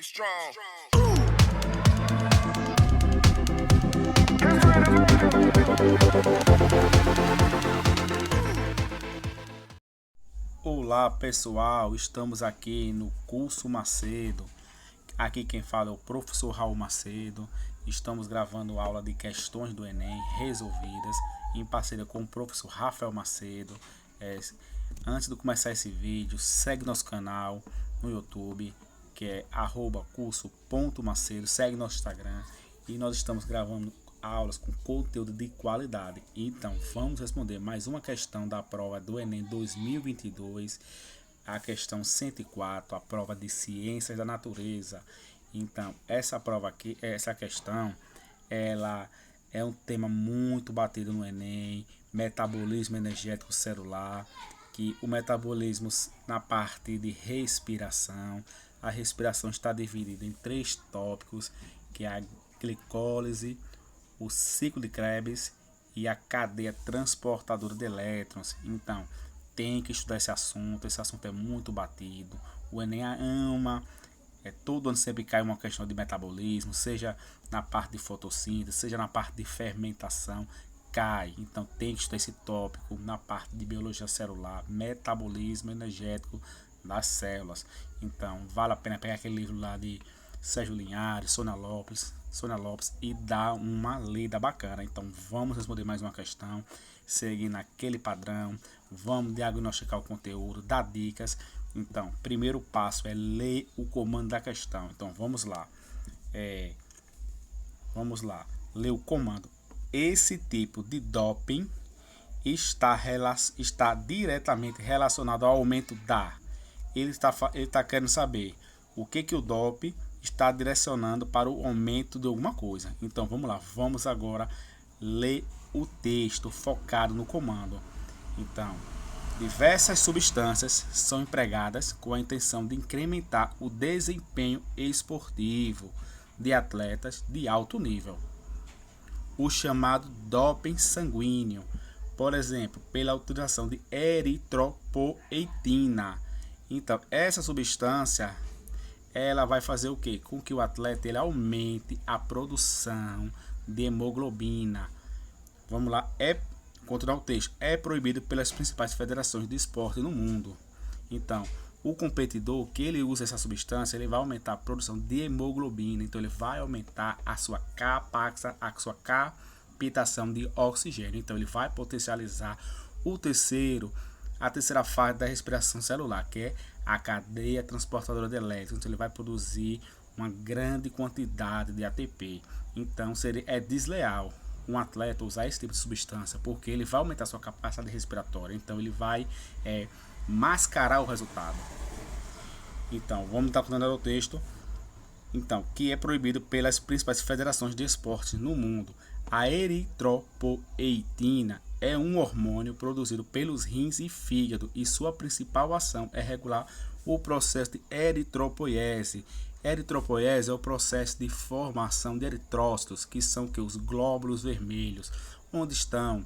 strong. Olá pessoal, estamos aqui no curso Macedo. Aqui quem fala é o professor Raul Macedo. Estamos gravando aula de questões do Enem resolvidas em parceria com o professor Rafael Macedo. Antes de começar esse vídeo, segue nosso canal no YouTube, que é @curso.macedo, segue nosso Instagram e nós estamos gravando aulas com conteúdo de qualidade. Então vamos responder mais uma questão da prova do Enem 2022, a questão 104, a prova de Ciências da Natureza. Então essa prova aqui, essa questão, ela é um tema muito batido no Enem, metabolismo energético celular, que o metabolismo na parte de respiração, a respiração está dividida em 3 tópicos, que é a glicólise, o ciclo de Krebs e a cadeia transportadora de elétrons. Então, tem que estudar esse assunto é muito batido. O Enem ama, todo ano sempre cai uma questão de metabolismo, seja na parte de fotossíntese, seja na parte de fermentação, cai. Então, tem que estudar esse tópico na parte de biologia celular, metabolismo energético das células. Então, vale a pena pegar aquele livro lá de Sérgio Linhares, Sônia Lopes e dar uma lida bacana. Então vamos responder mais uma questão, seguindo aquele padrão, vamos diagnosticar o conteúdo, dar dicas. Então, primeiro passo é ler o comando da questão. Então vamos lá, ler o comando. Esse tipo de doping está diretamente relacionado ao aumento da. Ele está querendo saber o que o doping está direcionando para o aumento de alguma coisa. Então vamos lá, vamos agora ler o texto focado no comando. Então, diversas substâncias são empregadas com a intenção de incrementar o desempenho esportivo de atletas de alto nível. O chamado doping sanguíneo, por exemplo, pela utilização de eritropoetina. Então, essa substância ela vai fazer o quê? Com que o atleta ele aumente a produção de hemoglobina. Vamos lá, continuar o texto. É proibido pelas principais federações de esporte no mundo. Então, o competidor que ele usa essa substância, ele vai aumentar a produção de hemoglobina. Então, ele vai aumentar a sua captação de oxigênio. Então, ele vai potencializar a terceira fase da respiração celular, que é a cadeia transportadora de elétrons. Então ele vai produzir uma grande quantidade de ATP. Então é desleal um atleta usar esse tipo de substância, porque ele vai aumentar sua capacidade respiratória. Então ele vai mascarar o resultado. Então vamos estar continuando o texto. Então, que é proibido pelas principais federações de esportes no mundo. A eritropoetina é um hormônio produzido pelos rins e fígado e sua principal ação é regular o processo de eritropoiese. Eritropoiese é o processo de formação de eritrócitos, que são os glóbulos vermelhos, onde estão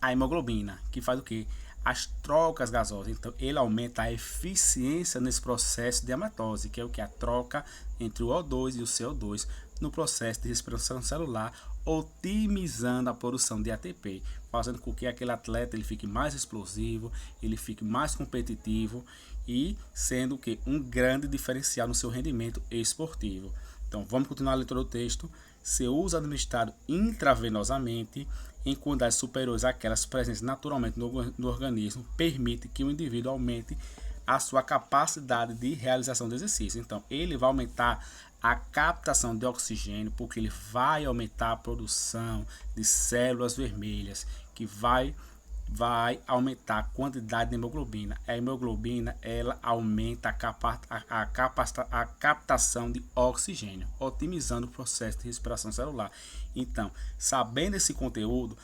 a hemoglobina, que faz o quê? As trocas gasosas. Então ele aumenta a eficiência nesse processo de hematose, que é o que? A troca entre o O2 e o CO2 no processo de respiração celular, otimizando a produção de ATP, fazendo com que aquele atleta ele fique mais explosivo, ele fique mais competitivo e sendo que um grande diferencial no seu rendimento esportivo. Então vamos continuar a leitura do texto. Seu uso administrado intravenosamente em quantidades superiores àquelas presentes naturalmente no organismo permite que o indivíduo aumente a sua capacidade de realização do exercício. Então ele vai aumentar a captação de oxigênio, porque ele vai aumentar a produção de células vermelhas, que vai aumentar a quantidade de hemoglobina. A hemoglobina ela aumenta a captação de oxigênio, otimizando o processo de respiração celular. Então, sabendo esse conteúdo,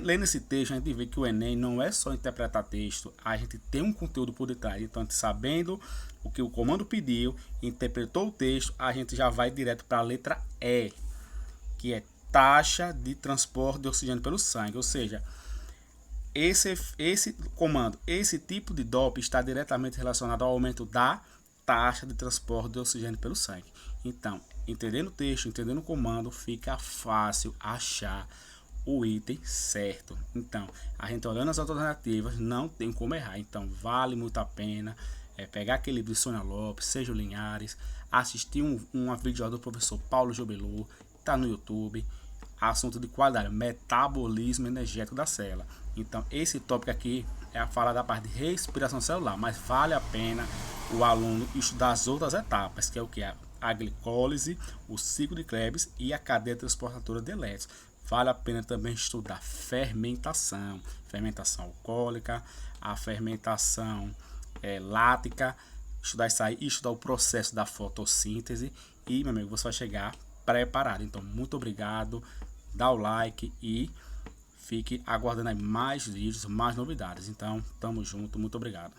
lendo esse texto, a gente vê que o Enem não é só interpretar texto, a gente tem um conteúdo por detrás. Então, sabendo o que o comando pediu, interpretou o texto, a gente já vai direto para a letra E, que é taxa de transporte de oxigênio pelo sangue. Ou seja, esse comando, esse tipo de doping está diretamente relacionado ao aumento da taxa de transporte de oxigênio pelo sangue. Então, entendendo o texto, entendendo o comando, fica fácil achar o item certo. Então, a gente olhando as alternativas, não tem como errar. Então, vale muito a pena pegar aquele livro de Sônia Lopes, Sérgio Linhares, assistir uma videoaula do professor Paulo Jobelu, tá no YouTube. Assunto de qualidade, metabolismo energético da célula. Então, esse tópico aqui é a fala da parte de respiração celular, mas vale a pena o aluno estudar as outras etapas, que é o que? A glicólise, o ciclo de Krebs e a cadeia transportadora de elétrons. Vale a pena também estudar fermentação, fermentação alcoólica, a fermentação lática, estudar isso aí, estudar o processo da fotossíntese e, meu amigo, você vai chegar preparado. Então, muito obrigado, dá o like e fique aguardando aí mais vídeos, mais novidades. Então, tamo junto, muito obrigado.